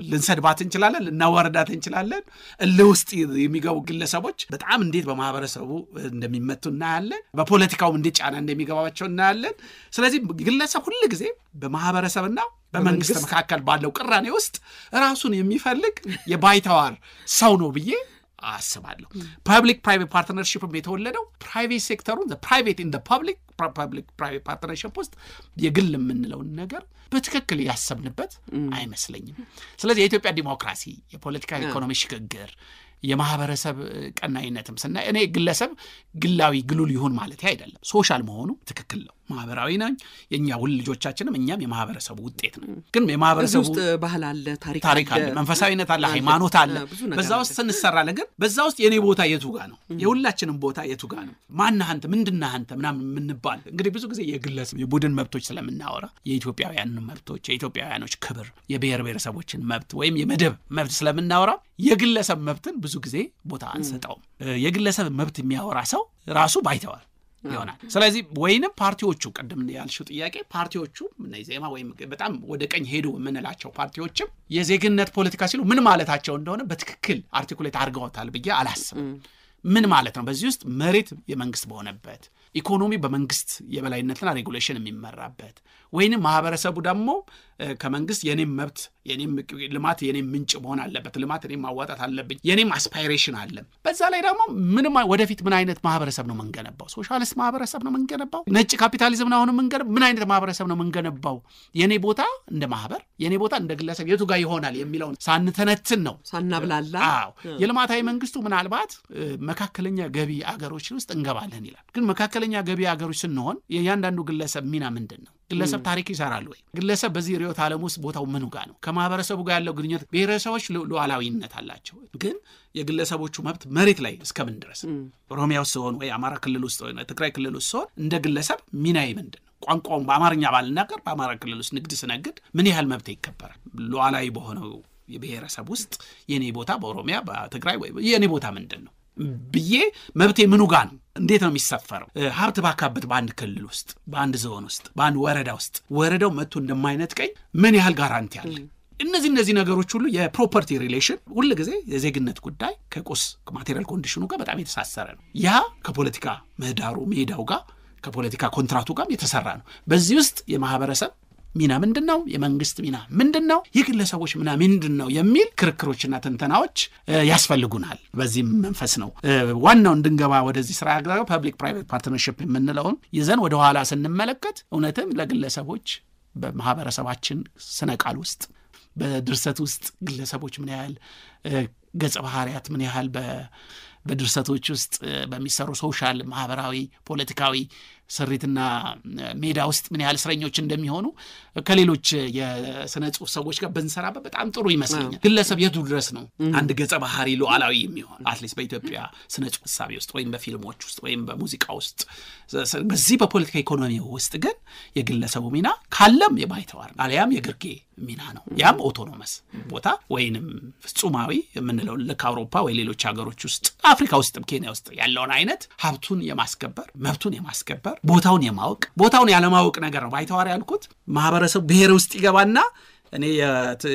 ልንሰድባት እንችላለን፣ ልናዋርዳት እንችላለን። ለውስጥ የሚገቡ ግለሰቦች በጣም እንዴት በማህበረሰቡ እንደሚመቱ እናያለን፣ በፖለቲካው እንዴት ጫና እንደሚገባቸው እናያለን። ስለዚህ ግለሰብ ሁሉ ጊዜ በማህበረሰብና በመንግስት መካከል ባለው ቅራኔ ውስጥ ራሱን የሚፈልግ የባይተዋር ሰው ነው ብዬ አስባለሁ ፐብሊክ ፕራይቬት ፓርትነርሺፕ የተወለደው ፕራይቬት ሴክተሩን the private in the public private partnership ውስጥ የግል የምንለው ነገር በትክክል ያሰብንበት አይመስለኝም ስለዚህ የኢትዮጵያ ዲሞክራሲ የፖለቲካ ኢኮኖሚ ሽግግር የማህበረሰብ ቀናይነትም ስናይ እኔ ግለሰብ ግላዊ ግሉል ይሁን ማለት አይደለም ሶሻል መሆኑ ትክክል ነው ማህበራዊ ነኝ የኛ ሁሉ ልጆቻችንም እኛም የማህበረሰቡ ውጤት ነው ግን የማህበረሰቡ ውስጥ ባህል አለ ታሪክ አለ መንፈሳዊነት አለ ሃይማኖት አለ በዛው ውስጥ እንሰራለን ግን በዛው ውስጥ የኔ ቦታ የቱ ጋር ነው የሁላችንም ቦታ የቱ ጋር ነው ማን አንተ ምንድነህ አንተ ምናምን ምንባል እንግዲህ ብዙ ጊዜ የግለሰብ የቡድን መብቶች ስለምናወራ የኢትዮጵያውያን መብቶች የኢትዮጵያውያኖች ክብር የብሔር ብሔረሰቦችን መብት ወይም የመደብ መብት ስለምናወራ የግለሰብ መብትን ብዙ ጊዜ ቦታ አንሰጣው የግለሰብ መብት የሚያወራ ሰው ራሱ ባይተዋል ይሆናል ስለዚህ ወይንም ፓርቲዎቹ ቀደም ያልሽው ጥያቄ ፓርቲዎቹ ዜማ ወይም በጣም ወደ ቀኝ ሄዱ ምንላቸው ፓርቲዎችም የዜግነት ፖለቲካ ሲሉ ምን ማለታቸው እንደሆነ በትክክል አርቲኩሌት አድርገውታል ብዬ አላስብም ምን ማለት ነው በዚህ ውስጥ መሬት የመንግስት በሆነበት ኢኮኖሚ በመንግስት የበላይነትና ሬጉሌሽን የሚመራበት ወይንም ማህበረሰቡ ደግሞ ከመንግስት የኔም መብት የኔም ልማት የኔም ምንጭ መሆን አለበት ልማት የኔም ማዋጣት አለብኝ የኔም አስፓይሬሽን አለ በዛ ላይ ደግሞ ምንም ወደፊት ምን አይነት ማህበረሰብ ነው መንገነባው ሶሻሊስት ማህበረሰብ ነው መንገነባው ነጭ ካፒታሊዝም ነው መንገነባው ምን አይነት ማህበረሰብ ነው መንገነባው የኔ ቦታ እንደ ማህበር የኔ ቦታ እንደ ግለሰብ የቱ ጋር ይሆናል የሚለው ሳንተነትን ነው ሳናብላላ አዎ የልማታዊ መንግስቱ ምናልባት መካከለኛ ገቢ አገሮች ውስጥ እንገባለን ይላል ግን መካከለኛ ገቢ አገሮች ስንሆን የያንዳንዱ ግለሰብ ሚና ምንድነው ግለሰብ ታሪክ ይሰራል ወይ ግለሰብ በዚህ ሪዮት ዓለም ውስጥ ቦታው ምኑ ጋር ነው ከማህበረሰቡ ጋር ያለው ግንኙነት ብሔረሰቦች ሉዓላዊነት አላቸው ግን የግለሰቦቹ መብት መሬት ላይ እስከምን ድረስ ኦሮሚያ ውስጥ ሆነ ወይ አማራ ክልል ውስጥ ወይ ትግራይ ክልል ውስጥ ሆነ እንደ ግለሰብ ሚናዬ ምንድነው ቋንቋውን በአማርኛ ባልናገር በአማራ ክልል ውስጥ ንግድ ስነግድ ምን ያህል መብት ይከበራል ሉዓላዊ በሆነው የብሔረሰብ ውስጥ የኔ ቦታ በኦሮሚያ በትግራይ ወይ የኔ ቦታ ምንድነው ብዬ መብቴ ምኑ ጋር ነው እንዴት ነው የሚሰፈረው ሀብት ባካበት በአንድ ክልል ውስጥ በአንድ ዞን ውስጥ በአንድ ወረዳ ውስጥ ወረዳው መጥቶ እንደማይነጥቀኝ ምን ያህል ጋራንቲ አለ እነዚህ ነገሮች ሁሉ የፕሮፐርቲ ሪሌሽን ሁሉ ጊዜ የዜግነት ጉዳይ ከቁስ ማቴሪያል ኮንዲሽኑ ጋር በጣም የተሳሰረ ነው ያ ከፖለቲካ ምህዳሩ ሜዳው ጋር ከፖለቲካ ኮንትራቱ ጋር የተሰራ ነው በዚህ ውስጥ የማህበረሰብ ሚና ምንድነው የመንግስት ሚና ምንድነው የግለሰቦች ሚና ምንድነው የሚል ክርክሮችና ተንተናዎች ያስፈልጉናል በዚህ መንፈስ ነው ዋናው እንድንገባ ወደዚህ ስራ ያገራው ፐብሊክ ፕራይቬት ፓርትነርሺፕ የምንለውን ይዘን ወደ ኋላ ስንመለከት እውነትም ለግለሰቦች በማህበረሰባችን ስነቃል ውስጥ በድርሰት ውስጥ ግለሰቦች ምን ያህል ገጸ ባህሪያት ምን ያህል በድርሰቶች ውስጥ በሚሰሩ ሶሻል ማህበራዊ ፖለቲካዊ ስሪትና ሜዳ ውስጥ ምን ያህል እስረኞች እንደሚሆኑ ከሌሎች የስነ ጽሁፍ ሰዎች ጋር በእንሰራበት በጣም ጥሩ ይመስለኛል ግለሰብ የቱ ድረስ ነው አንድ ገጸ ባህሪ ሉዓላዊ የሚሆን አትሊስት በኢትዮጵያ ስነ ጽሁፍ ሐሳብ ውስጥ ወይም በፊልሞች ውስጥ ወይም በሙዚቃ ውስጥ በዚህ በፖለቲካ ኢኮኖሚ ውስጥ ግን የግለሰቡ ሚና ካለም የባይተዋር አልያም የግርጌ ሚና ነው ያም ኦቶኖመስ ቦታ ወይንም ፍጹማዊ የምንለው ለአውሮፓ ወይ ሌሎች ሀገሮች ውስጥ አፍሪካ ውስጥ ኬንያ ውስጥ ያለውን አይነት ሀብቱን የማስከበር መብቱን የማስከበር ቦታውን የማወቅ ቦታውን ያለማወቅ ነገር ነው ባይተዋር ያልኩት ማህበረሰብ ብሔር ውስጥ ይገባና እኔ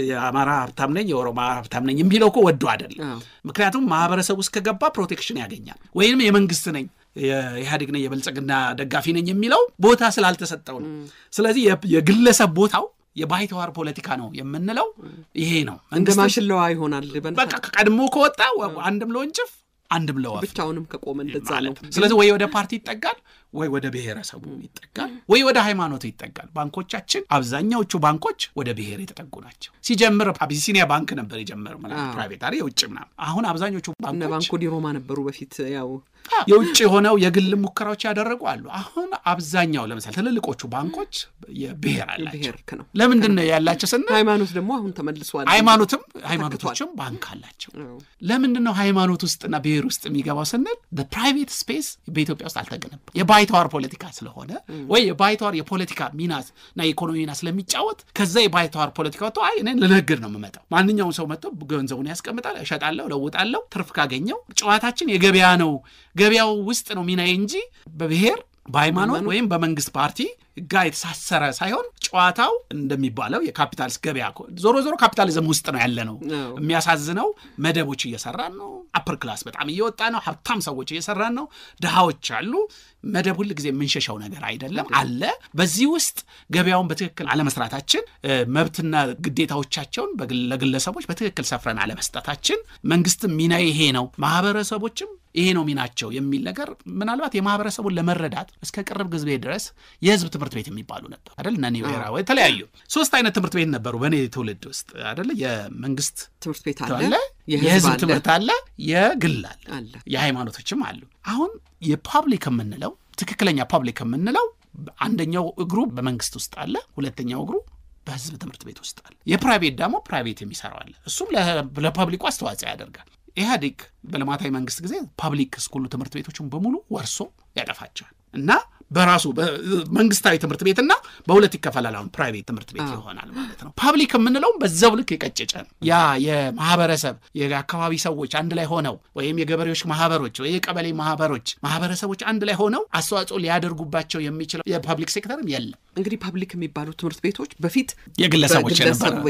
የአማራ ሀብታም ነኝ የኦሮሞ ሀብታም ነኝ የሚለው እኮ ወዶ አይደለም ምክንያቱም ማህበረሰብ ውስጥ ከገባ ፕሮቴክሽን ያገኛል ወይንም የመንግስት ነኝ የኢህአዴግ ነኝ የበልጽግና ደጋፊ ነኝ የሚለው ቦታ ስላልተሰጠው ነው ስለዚህ የግለሰብ ቦታው የባይተዋር ፖለቲካ ነው የምንለው ይሄ ነው እንደማሽለዋ ይሆናል በቃ ቀድሞ ከወጣ አንድም ለወንጭፍ አንድም ለወፍ ብቻውንም ከቆመ እንደዛ ነው ስለዚህ ወይ ወደ ፓርቲ ይጠጋል ወይ ወደ ብሔረሰቡ ይጠጋል ወይ ወደ ሃይማኖቱ ይጠጋል ባንኮቻችን አብዛኛዎቹ ባንኮች ወደ ብሔር የተጠጉ ናቸው ሲጀምር አቢሲኒያ ባንክ ነበር የጀመረው ማለት ፕራይቬት አሪ የውጭ ምናምን አሁን አብዛኞቹ ባንኮች ባንኮ ዲሮማ ነበሩ በፊት ያው የውጭ ሆነው የግል ሙከራዎች ያደረጉ አሉ አሁን አብዛኛው ለምሳሌ ትልልቆቹ ባንኮች የብሔር አላቸው ለምንድን ነው ያላቸው ስንል ሃይማኖት ደግሞ አሁን ተመልሷል ሃይማኖቶችም ባንክ አላቸው ለምንድን ነው ሃይማኖት ውስጥና ብሔር ውስጥ የሚገባው ስንል the private space በኢትዮጵያ ውስጥ አልተገነባም የባይተዋር ፖለቲካ ስለሆነ ወይ የባይተዋር የፖለቲካ ሚናና የኢኮኖሚ ሚና ስለሚጫወት ከዛ የባይተዋር ፖለቲካ ወጥቶ አይ እኔ ለነገር ነው የምመጣው ማንኛውም ሰው መጥቶ ገንዘቡን ያስቀምጣል እሸጣለሁ ለውጣለሁ ትርፍ ካገኘው ጨዋታችን የገበያ ነው ገበያው ውስጥ ነው ሚናዬ እንጂ በብሔር በሃይማኖት ወይም በመንግስት ፓርቲ ጋር የተሳሰረ ሳይሆን ጨዋታው እንደሚባለው የካፒታሊስት ገበያ ዞሮ ካፒታሊዝም ውስጥ ነው ያለነው የሚያሳዝነው መደቦች እየሰራን ነው አፐር ክላስ በጣም እየወጣ ነው ሀብታም ሰዎች እየሰራን ነው ድሃዎች አሉ መደብ ሁሉ ጊዜ የምንሸሸው ነገር አይደለም አለ በዚህ ውስጥ ገበያውን በትክክል አለመስራታችን መብትና ግዴታዎቻቸውን ለግለሰቦች በትክክል ሰፍረን አለመስጠታችን መንግስትም ሚና ይሄ ነው ማህበረሰቦችም ይሄ ነው ሚናቸው የሚል ነገር ምናልባት የማህበረሰቡን ለመረዳት እስከ ቅርብ ጊዜ ድረስ የህዝብ ትምህርት ቤት የሚባሉ ነበር አይደል እና ኒውራ ወይ ተለያዩ ሶስት አይነት ትምህርት ቤት ነበሩ በኔ ትውልድ ውስጥ አይደል የመንግስት ትምህርት ቤት አለ የህዝብ ትምህርት አለ የግል አለ የሃይማኖቶችም አሉ አሁን የፐብሊክ የምንለው ትክክለኛ ፐብሊክ የምንለው አንደኛው እግሩ በመንግስት ውስጥ አለ ሁለተኛው እግሩ በህዝብ ትምህርት ቤት ውስጥ አለ የፕራይቬት ደግሞ ፕራይቬት የሚሰራው አለ እሱም ለፐብሊኩ አስተዋጽኦ ያደርጋል ኢህአዴግ በልማታዊ መንግስት ጊዜ ፐብሊክ ስኩል ትምህርት ቤቶችን በሙሉ ወርሶ ያጠፋቸዋል እና በራሱ መንግስታዊ ትምህርት ቤትና በሁለት ይከፈላል አሁን ፕራይቬት ትምህርት ቤት ይሆናል ማለት ነው ፐብሊክ የምንለው በዛው ልክ የቀጨጨ ያ የማህበረሰብ የአካባቢ ሰዎች አንድ ላይ ሆነው ወይም የገበሬዎች ማህበሮች ወይ የቀበሌ ማህበረሰቦች አንድ ላይ ሆነው አስተዋጽኦ ሊያደርጉባቸው የሚችለው የፐብሊክ ሴክተርም የለም እንግዲህ ፐብሊክ የሚባሉ ትምህርት ቤቶች በፊት የግለሰቦች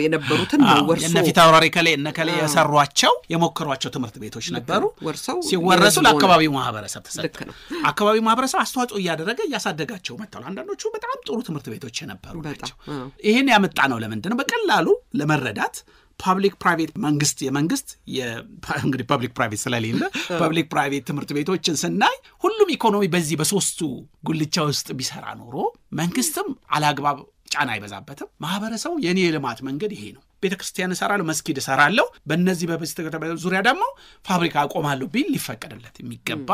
የነበሩትን ወርሶ የነፊት አውራሪ ከለ የሰሯቸው የሞከሯቸው ትምህርት ቤቶች ነበሩ ሲወረሱ ለአካባቢው ማህበረሰብ ተሰጠ አካባቢው ማህበረሰብ አስተዋጽኦ ያደረገ ያሳደጋቸው መጣሉ አንዳንዶቹ በጣም ጥሩ ትምህርት ቤቶች የነበሩ ናቸው ይሄን ያመጣ ነው ለምንድነው በቀላሉ ለመረዳት ፐብሊክ ፕራይቬት መንግስት እንግዲህ ፐብሊክ ፕራይቬት ስለሌለ ፐብሊክ ፕራይቬት ትምህርት ቤቶችን ስናይ ሁሉም ኢኮኖሚ በዚህ በሶስቱ ጉልቻ ውስጥ ቢሰራ ኖሮ መንግስትም አላግባብ ጫና አይበዛበትም ማህበረሰቡ የኔ ልማት መንገድ ይሄ ነው ቤተክርስቲያን እሰራለሁ መስጊድ እሰራለሁ በእነዚህ በቤተክርስቲያን ዙሪያ ደግሞ ፋብሪካ አቆማለሁ ቢል ሊፈቀድለት የሚገባ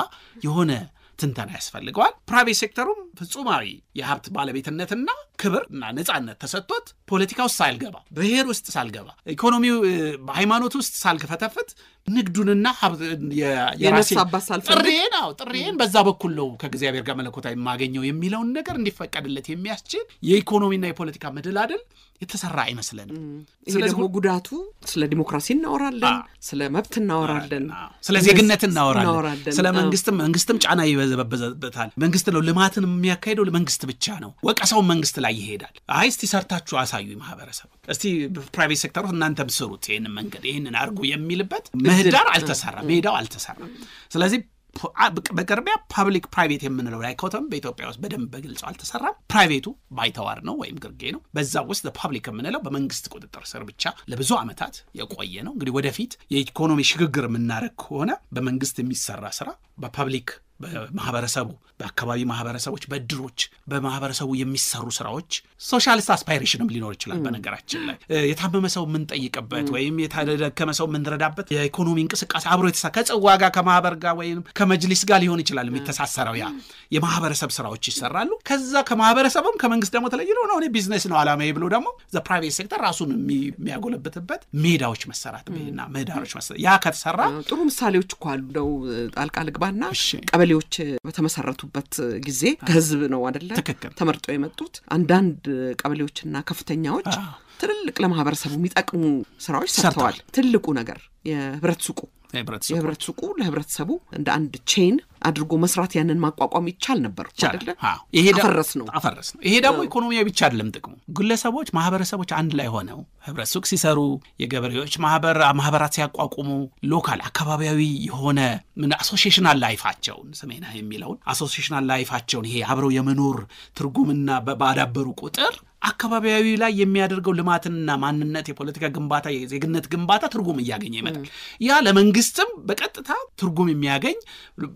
የሆነ ትንተና ያስፈልገዋል ፕራይቬት ሴክተሩም ፍጹማዊ የሀብት ባለቤትነትና ክብርና ነጻነት ተሰጥቶት ፖለቲካ ውስጥ ሳልገባ ብሔር ውስጥ ሳልገባ ኢኮኖሚው በሃይማኖት ውስጥ ሳልከፈተፈት ንግዱንና የራሴ ጥሬን በዛ በኩል ነው ከእግዚአብሔር ጋር መለኮታዊ ማገኘው የሚለውን ነገር እንዲፈቀድለት የሚያስችል የኢኮኖሚና የፖለቲካ መደላደል የተሰራ አይመስልንም ስለዚህ ጉዳቱ ስለ ዲሞክራሲ እናወራለን ስለ መብት እናወራለን ስለ ዜግነት እናወራለን ስለ መንግስትም ጫና ይበዛበታል መንግስት ነው ልማትን የሚያካሂደው ለመንግስት ብቻ ነው ወቀሳው መንግስት ላይ ይሄዳል እስቲ ሰርታችሁ አሳዩ ማህበረሰብ እስቲ ፕራይቬት ሴክተሩ እናንተም ስሩት ይሄንን መንገድ ይሄንን አርጉ የሚልበት ምህዳር አልተሰራም ሜዳው አልተሰራም ስለዚህ በቅርቢያ ፐብሊክ ፕራይቬት የምንለው ዳይኮቶሚ በኢትዮጵያ ውስጥ በደንብ በግልጽ አልተሰራም ፕራይቬቱ ባይተዋር ነው ወይም ግርጌ ነው በዛ ውስጥ ፐብሊክ የምንለው በመንግስት ቁጥጥር ስር ብቻ ለብዙ አመታት የቆየ ነው እንግዲህ ወደፊት የኢኮኖሚ ሽግግር የምናረግ ከሆነ በመንግስት የሚሰራ ስራ በፐብሊክ በማህበረሰቡ በአካባቢ ማህበረሰቦች በድሮች በማህበረሰቡ የሚሰሩ ስራዎች ሶሻሊስት አስፓይሬሽንም ሊኖር ይችላል በነገራችን ላይ የታመመ ሰው ምን ጠይቀበት ወይም የታደከመ ሰው ምን ረዳበት የኢኮኖሚ እንቅስቃሴ አብሮ የተሳካ ከጽዋጋ ከማህበር ጋር ወይም ከመጅሊስ ጋር ሊሆን ይችላል የሚተሳሰረው ያ የማህበረሰብ ስራዎች ይሰራሉ ከዛ ከማህበረሰቡም ከመንግስት ደግሞ ተለይቶ ነው ቢዝነስ ነው አላማዬ ብሎ ደግሞ ዘ ፕራይቬት ሴክተር ራሱን የሚያጎለብትበት ሜዳዎች መሰራትና ምህዳሮች መሰራት ያ ከተሰራ ጥሩ ምሳሌዎች እኮ አሉ ነው ጣልቃ ልግባና ቀበሌዎች በተመሰረቱበት ጊዜ ከህዝብ ነው አይደለ ተመርጠው የመጡት አንዳንድ ቀበሌዎችና ከፍተኛዎች ትልልቅ ለማህበረሰቡ የሚጠቅሙ ስራዎች ሰርተዋል ትልቁ ነገር የህብረት ሱቁ ለህብረተሰቡ እንደ አንድ ቼን አድርጎ መስራት ያንን ማቋቋም ይቻል ነበር አይደለ ይሄ አፈረስ ነው ይሄ ደግሞ ኢኮኖሚያዊ ብቻ አይደለም ጥቅሙ ግለሰቦች ማህበረሰቦች አንድ ላይ ሆነው ህብረት ሱቅ ሲሰሩ የገበሬዎች ማህበራት ሲያቋቁሙ ሎካል አካባቢያዊ የሆነ ምን አሶሲዬሽናል ላይፋቸውን ሰሜና የሚለውን አሶሲዬሽናል ላይፋቸውን ይሄ አብረው የመኖር ትርጉምና ባዳበሩ ቁጥር አካባቢያዊ ላይ የሚያደርገው ልማትና ማንነት የፖለቲካ ግንባታ የዜግነት ግንባታ ትርጉም ያገኘ ይመጣል ያ ለመንግስትም በቀጥታ ትርጉም የሚያገኝ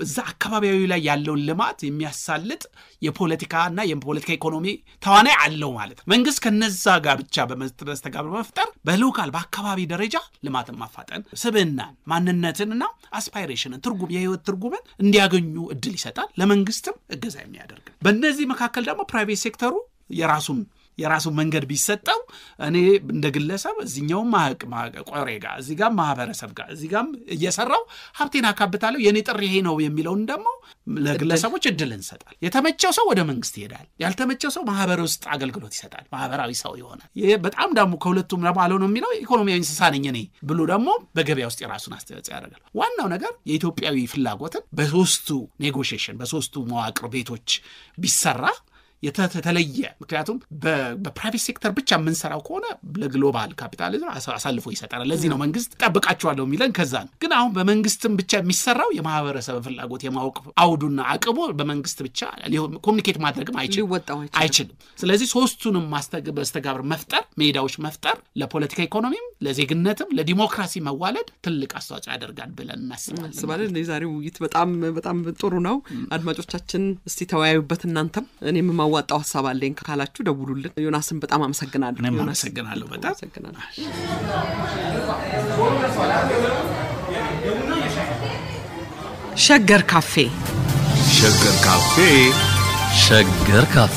እዛ አካባቢያዊ ላይ ያለው ልማት የሚያሳልጥ የፖለቲካና የፖለቲካ ኢኮኖሚ ተዋናይ አለው ማለት መንግስት ከነዛ ጋር ብቻ በመስተጋብር መፍጠር በሎካል በአካባቢ ደረጃ ልማትን ማፋጠን ስብዕናን ማንነትንና አስፓይሬሽንን ትርጉም የህይወት ትርጉምን እንዲያገኙ እድል ይሰጣል ለመንግስትም እገዛ የሚያደርግ በእነዚህ መካከል ደግሞ ፕራይቬት ሴክተሩ የራሱ መንገድ ቢሰጠው እኔ እንደ ግለሰብ እዚህኛው ቆሬ ጋር እዚህ ጋር ማህበረሰብ ጋር እዚህ ጋር እየሰራው ሀብቴን አካብታለሁ የኔ ጥሪ ይሄ ነው የሚለውን ደግሞ ለግለሰቦች እድል እንሰጣል የተመቸው ሰው ወደ መንግስት ይሄዳል ያልተመቸው ሰው ማህበር ውስጥ አገልግሎት ይሰጣል ማህበራዊ ሰው ይሆናል ይሄ በጣም ደግሞ ከሁለቱም ደግሞ አልሆነም የሚለው ኢኮኖሚያዊ እንስሳ ነኝ እኔ ብሎ ደግሞ በገበያ ውስጥ የራሱን አስተዋጽኦ ያደርጋል ዋናው ነገር የኢትዮጵያዊ ፍላጎትን በሶስቱ ኔጎሺዬሽን በሶስቱ መዋቅር ቤቶች ቢሰራ የተለየ ምክንያቱም በፕራይቬት ሴክተር ብቻ የምንሰራው ከሆነ ለግሎባል ካፒታሊዝም አሳልፎ ይሰጣል ለዚህ ነው መንግስት ጠብቃቸዋለሁ የሚለን ከዛ ነው ግን አሁን በመንግስትም ብቻ የሚሰራው የማህበረሰብ ፍላጎት የማወቅ አውዱና አቅሙ በመንግስት ብቻ ኮሙኒኬት ማድረግም አይችልም ስለዚህ ሶስቱንም ማስተጋብር መፍጠር ሜዳዎች መፍጠር ለፖለቲካ ኢኮኖሚም ለዜግነትም ለዲሞክራሲ መዋለድ ትልቅ አስተዋጽኦ ያደርጋል ብለን እናስባለን የዛሬው ውይይት በጣም ጥሩ ነው አድማጮቻችን እስቲ ተወያዩበት እናንተም እኔም ማዋጣው ሐሳብ አለኝ ካላችሁ ደውሉልን ዮናስን በጣም አመሰግናለሁ እኔም አመሰግናለሁ በጣም ሸገር ካፌ ሸገር ካፌ